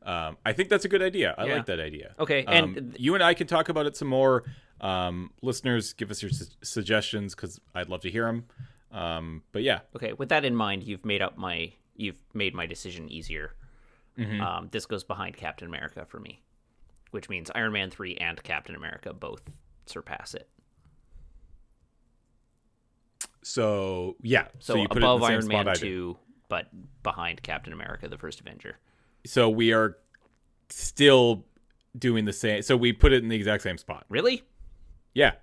I think that's a good idea. I like that idea. Okay, and you and I can talk about it some more. Listeners, give us your suggestions, because I'd love to hear them. But yeah. Okay, with that in mind, you've made my decision easier. Mm-hmm. This goes behind Captain America for me, which means Iron Man 3 and Captain America both surpass it. So yeah. So you put above it in the same Iron Man 2, but behind Captain America: The First Avenger. So we are still doing the same. So we put it in the exact same spot. Really? Yeah.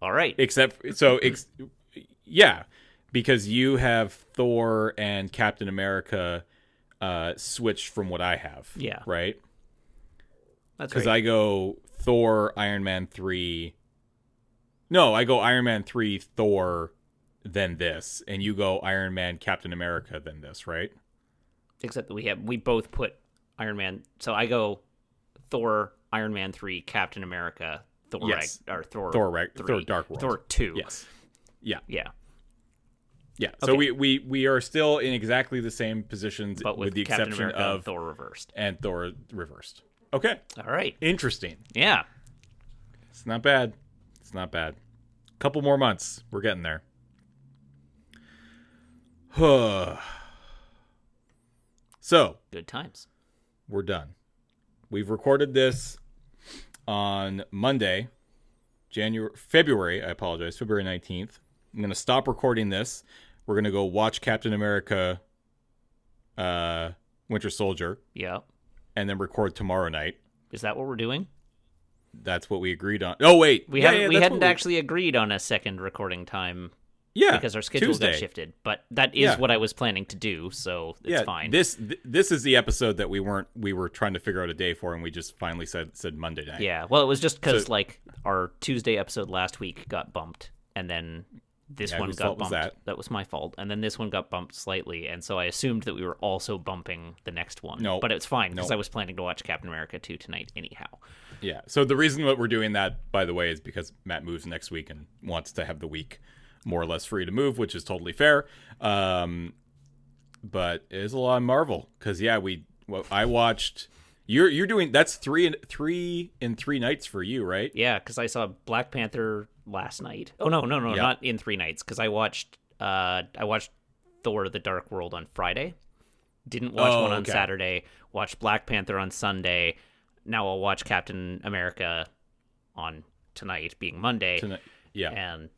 All right. Except, yeah. because you have Thor and Captain America switched from what I have. Yeah. Right? That's Because right. I go Thor, Iron Man 3. No, I go Iron Man 3, Thor, then this. And you go Iron Man, Captain America, then this, right? Except that we both put Iron Man. So I go Thor, Iron Man 3, Captain America, Thor, Yes. Thor, Thor 3, Thor Dark World. Thor 2. Yes. Yeah. Yeah. Yeah. So Okay. we are still in exactly the same positions, But with the Captain exception America and of Thor reversed. and Thor reversed. Okay. All right. Interesting. Yeah. It's not bad. It's not bad. Couple more months. We're getting there. So, Good times. we're done. We've recorded this on Monday, February 19th. I'm going to stop recording this. We're going to go watch Captain America Winter Soldier Yeah. and then record tomorrow night. Is that what we're doing? That's what we agreed on. Oh, wait. We Yeah, haven't. yeah, We hadn't actually agreed on a second recording time Yeah. because our schedules Tuesday. got shifted. But that is Yeah. what I was planning to do, so it's fine. This is the episode that we were trying to figure out a day for, and we just finally said Monday night. Yeah. Well, it was just because So- like our Tuesday episode last week got bumped, and then this Yeah, one whose got fault was bumped. that? Was my fault, and then this one got bumped slightly, and so I assumed that we were also bumping the next one. No. But it's fine because No. I was planning to watch Captain America 2 tonight anyhow. Yeah. So the reason that we're doing that, by the way, is because Matt moves next week and wants to have the week more or less free to move, which is totally fair. But it is a lot of Marvel because I watched. You're doing that's three in 3 nights for you, right? Yeah, because I saw Black Panther last night. Oh no, Yeah. not in 3 nights. Because I watched Thor: The Dark World on Friday. Didn't watch one on okay. Saturday. Watched Black Panther on Sunday. Now I'll watch Captain America on tonight, being Monday. Tonight. Yeah. And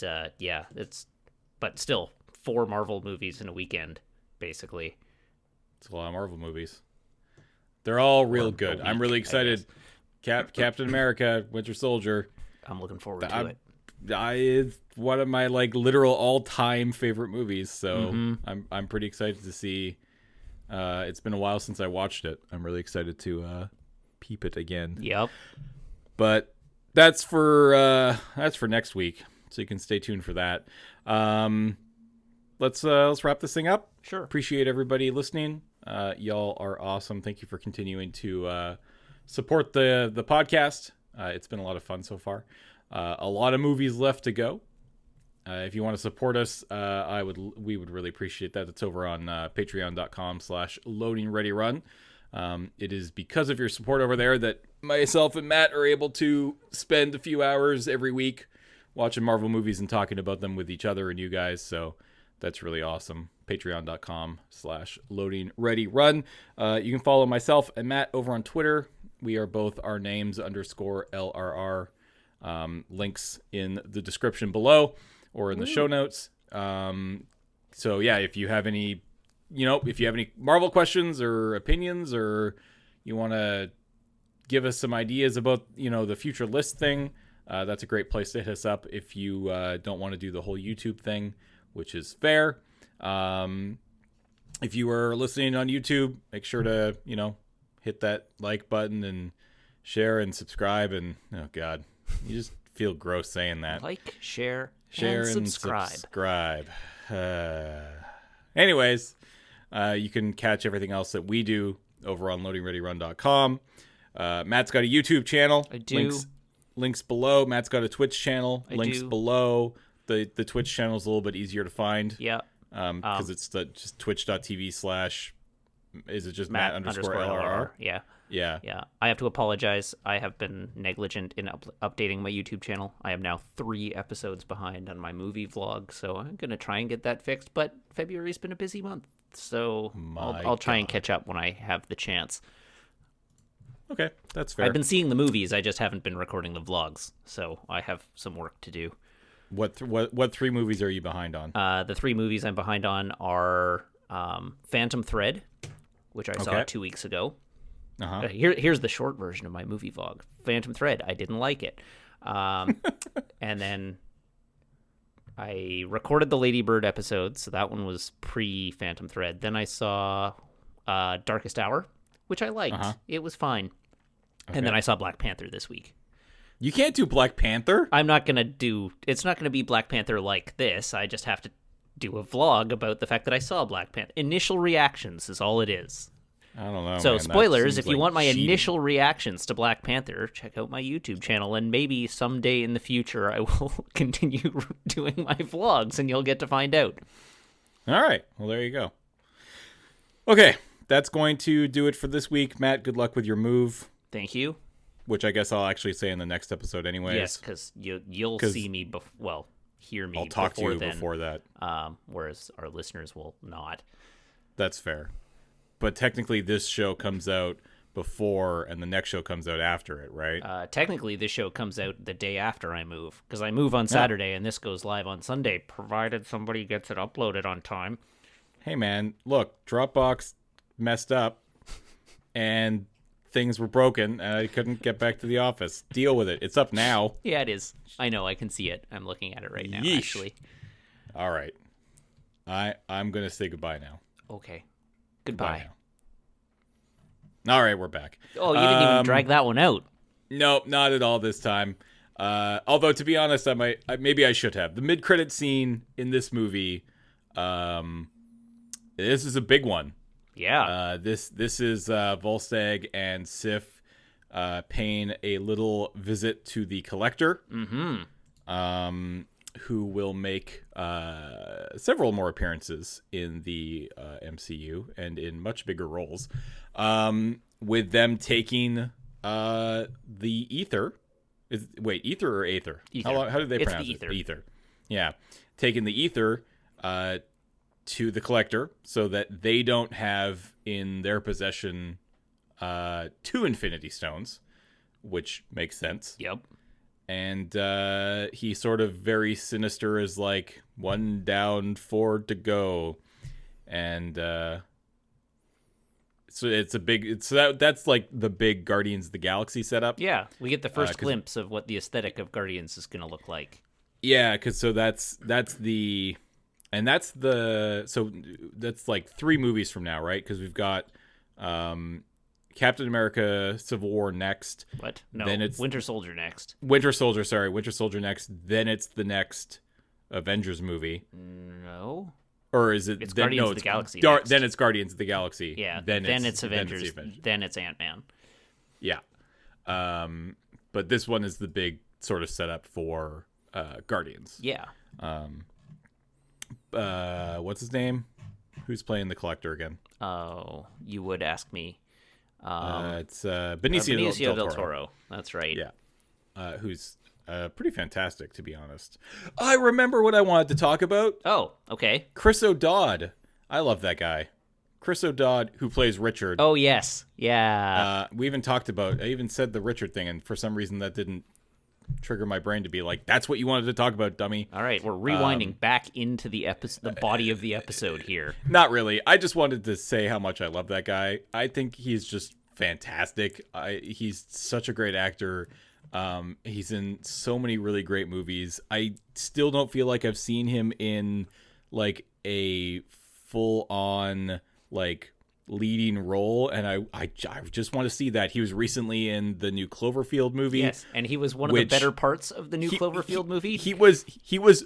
but still 4 Marvel movies in a weekend, basically. It's a lot of Marvel movies. They're all real Or good. a I'm week, really I excited. Captain America, Winter Soldier. I'm looking forward to I'm- it. It's one of my literal all-time favorite movies. So Mm-hmm. I'm pretty excited to see. It's been a while since I watched it. I'm really excited to peep it again. Yep. But that's for next week. So you can stay tuned for that. Let's wrap this thing up. Sure. Appreciate everybody listening. Y'all are awesome. Thank you for continuing to support the podcast. It's been a lot of fun so far. A lot of movies left to go. If you want to support us, we would really appreciate that. It's over on patreon.com/LoadingReadyRun. It is because of your support over there that myself and Matt are able to spend a few hours every week watching Marvel movies and talking about them with each other and you guys. So that's really awesome. Patreon.com/LoadingReadyRun. You can follow myself and Matt over on Twitter. We are both our names _LRR. Links in the description below or in the show notes. So yeah, if you have any Marvel questions or opinions, or you want to give us some ideas about, the future list thing, that's a great place to hit us up. If you don't want to do the whole YouTube thing, which is fair. If you are listening on YouTube, make sure to, hit that like button and share and subscribe. And oh God, you just feel gross saying that. Like, share Share and and subscribe. Anyways, you can catch everything else that we do over on LoadingReadyRun.com. Matt's got a YouTube channel. I do. Links below. Matt's got a Twitch channel. I Links do. below. The Twitch channel is a little bit easier to find. Yeah. Because it's just twitch.tv/ is it just Matt Matt_LRR? Yeah. Yeah. Yeah. I have to apologize. I have been negligent in updating my YouTube channel. I am now 3 episodes behind on my movie vlog, so I'm going to try and get that fixed. But February's been a busy month, so I'll try and catch up when I have the chance. Okay, that's fair. I've been seeing the movies. I just haven't been recording the vlogs, so I have some work to do. What 3 movies are you behind on? The 3 movies I'm behind on are Phantom Thread, which I saw Okay. 2 weeks ago. Uh-huh. Here's the short version of my movie vlog. Phantom Thread, I didn't like it. And then I recorded the Ladybird episode, so that one was pre-Phantom Thread. Then I saw Darkest Hour, which I liked. It was fine. Okay. And then I saw Black Panther this week. You can't do Black Panther? I'm not going to do... It's not going to be Black Panther like this. I just have to do a vlog about the fact that I saw Black Panther. Initial reactions is all it is. I don't know, So, man. spoilers, if you want my cheating. initial reactions to Black Panther, check out my YouTube channel, and maybe someday in the future I will continue doing my vlogs, and you'll get to find out. All right. Well, there you go. Okay. That's going to do it for this week. Matt, good luck with your move. Thank you. Which I guess I'll actually say in the next episode anyways. Yes, because you'll see me, hear me I'll talk to you then, before that. Whereas our listeners will not. That's fair. But technically this show comes out before and the next show comes out after it, right? Technically this show comes out the day after I move, because I move on Saturday and this goes live on Sunday, provided somebody gets it uploaded on time. Hey, man, look, Dropbox messed up and things were broken and I couldn't get back to the office. Deal with it. It's up now. Yeah, it is. I know. I can see it. I'm looking at it right now, Yeesh. actually. All right. I'm going to say goodbye now. Okay. Goodbye. All right, we're back. Oh, you didn't even drag that one out. Nope, not at all this time. Although, to be honest, maybe I should have. The mid-credit scene in this movie, this is a big one. Yeah. This is Volstagg and Sif paying a little visit to the Collector, who will make several more appearances in the MCU and in much bigger roles, with them taking the ether. Ether or aether? Ether. How did they pronounce the ether. it? Ether. Yeah. Taking the ether to the Collector so that they don't have in their possession 2 Infinity Stones, which makes sense. Yep. And he sort of very sinister is like, 1 down, 4 to go. And so that's like the big Guardians of the Galaxy setup. Yeah, we get the first glimpse of what the aesthetic of Guardians is going to look like. Yeah, because that's like 3 movies from now, right? Because we've got Captain America Civil War next. What? No, then it's Winter Soldier next. Winter Soldier next. Then it's the next Avengers movie. No. Or is it? It's Guardians of the Galaxy next. Then it's Guardians of the Galaxy. Yeah. Then it's Avengers. Then it's Ant-Man. Yeah. But this one is the big sort of setup for Guardians. Yeah. What's his name? Who's playing the Collector again? Oh, you would ask me. It's Benicio del Toro. That's right. Yeah. Who's pretty fantastic, to be honest. I remember what I wanted to talk about. Oh, okay. Chris O'Dowd. I love that guy. Chris O'Dowd, who plays Richard. Oh, yes. Yeah. I even said the Richard thing, and for some reason that didn't trigger my brain to be like, that's what you wanted to talk about, dummy. All right, we're rewinding back into the body of the episode here. Not really. I just wanted to say how much I love that guy. I think he's just fantastic. He's such a great actor. He's in so many really great movies. I still don't feel like I've seen him in like a full-on like leading role, and I just want to see that. He was recently in the new Cloverfield movie. Yes, and he was one of the better parts of the new Cloverfield movie. He was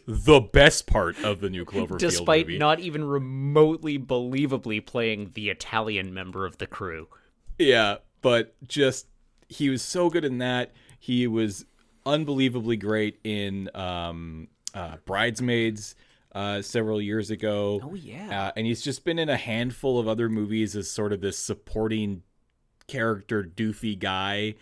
the best part of the new Cloverfield despite movie. Not even remotely believably playing the Italian member of the crew. Yeah, but just he was so good in that. He was unbelievably great in Bridesmaids several years ago. Oh, yeah. And he's just been in a handful of other movies as sort of this supporting character, doofy guy.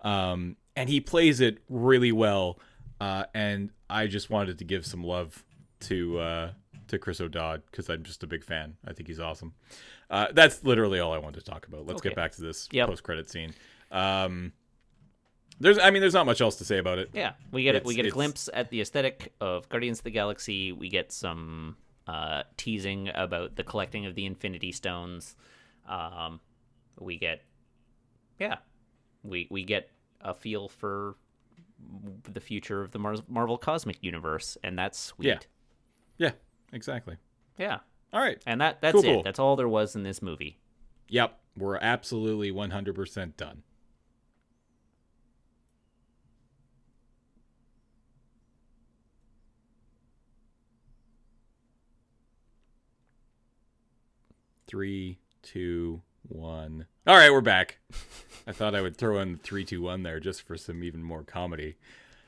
And he plays it really well. And I just wanted to give some love to Chris O'Dowd because I'm just a big fan. I think he's awesome. That's literally all I wanted to talk about. Let's get back to this post-credit scene. There's not much else to say about it. Yeah, we get a glimpse at the aesthetic of Guardians of the Galaxy. We get some teasing about the collecting of the Infinity Stones. We get a feel for the future of the Marvel Cosmic Universe, and that's sweet. Yeah. Yeah, exactly. Yeah. All right. And that's Cool, it. cool. That's all there was in this movie. Yep. We're absolutely 100% done. Three, two, one. All right, we're back. I thought I would throw in 3, 2, 1 there just for some even more comedy.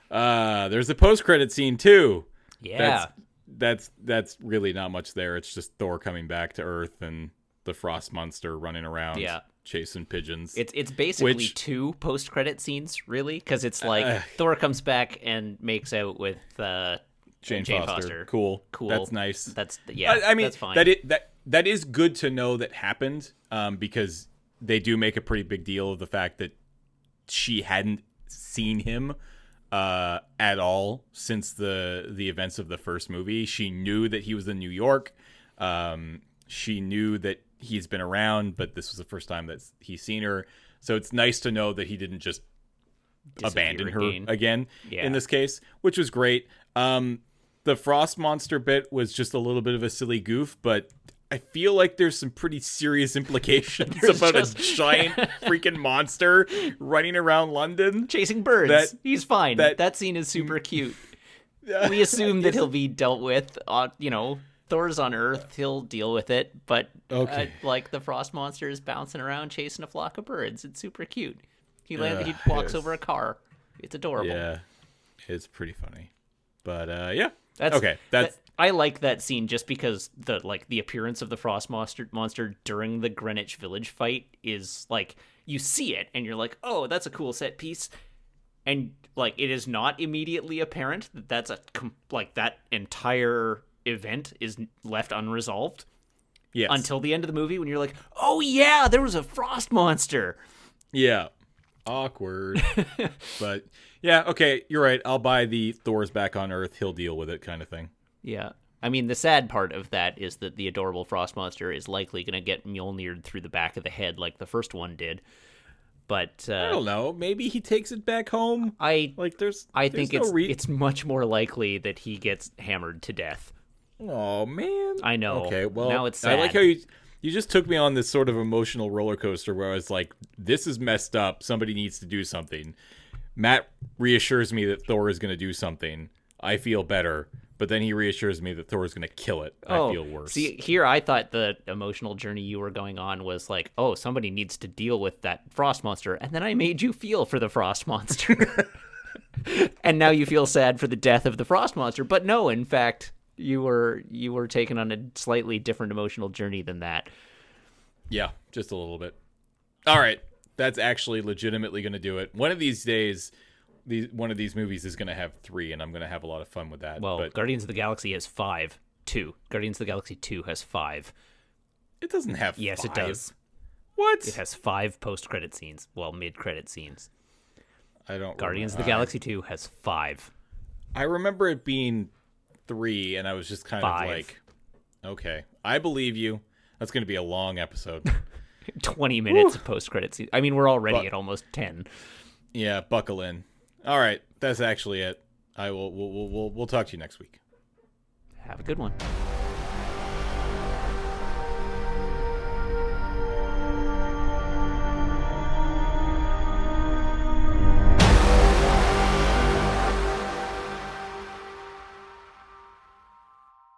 There's a post-credit scene too. Yeah. That's really not much there. It's just Thor coming back to Earth and the frost monster running around chasing pigeons. It's basically 2 post-credit scenes, really, because it's like Thor comes back and makes out with Jane Foster. Cool. That's nice. I mean, that's fine. That is good to know that happened, because they do make a pretty big deal of the fact that she hadn't seen him at all since the events of the first movie. She knew that he was in New York. She knew that he's been around, but this was the first time that he's seen her. So it's nice to know that he didn't just abandon her again in this case, which was great. The frost monster bit was just a little bit of a silly goof, but I feel like there's some pretty serious implications about a giant freaking monster running around London. Chasing birds. He's fine. That scene is super cute. We assume that he'll be dealt with. Thor's on Earth. He'll deal with it. But like the frost monster is bouncing around chasing a flock of birds. It's super cute. He walks over a car. It's adorable. Yeah, it's pretty funny. But yeah. I like that scene just because the appearance of the frost monster during the Greenwich Village fight is like, you see it and you're like, oh, that's a cool set piece, and like it is not immediately apparent that that entire event is left unresolved. Yes. Until the end of the movie when you're like, oh yeah, there was a frost monster. Yeah. Awkward. But yeah, okay, you're right. I'll buy the Thor's back on Earth, he'll deal with it kind of thing. Yeah. I mean, the sad part of that is that the adorable frost monster is likely going to get Mjolnired through the back of the head like the first one did. But I don't know. Maybe he takes it back home. I think it's much more likely that he gets hammered to death. Oh man. I know. Okay, well, now it's sad. I like how you just took me on this sort of emotional roller coaster where I was like, this is messed up. Somebody needs to do something. Matt reassures me that Thor is going to do something. I feel better. But then he reassures me that Thor is going to kill it. I feel worse. See, here I thought the emotional journey you were going on was like, oh, somebody needs to deal with that frost monster. And then I made you feel for the frost monster. And now you feel sad for the death of the frost monster. But no, in fact, you were taken on a slightly different emotional journey than that. Yeah, just a little bit. All right. That's actually legitimately going to do it. One of these days, one of these movies is going to have 3, and I'm going to have a lot of fun with that. Well, Guardians of the Galaxy has 5. 2. Guardians of the Galaxy 2 has 5. It doesn't have 5. Yes, it does. What? It has 5 post-credit scenes. Well, mid-credit scenes. I don't Guardians of the Galaxy 2 has 5. I remember it being 3, and I was just kind 5. of like, okay, I believe you. That's going to be a long episode. 20 minutes of post-credit scenes. I mean, we're already at almost 10. Yeah, buckle in. All right, that's actually it. We'll talk to you next week. Have a good one.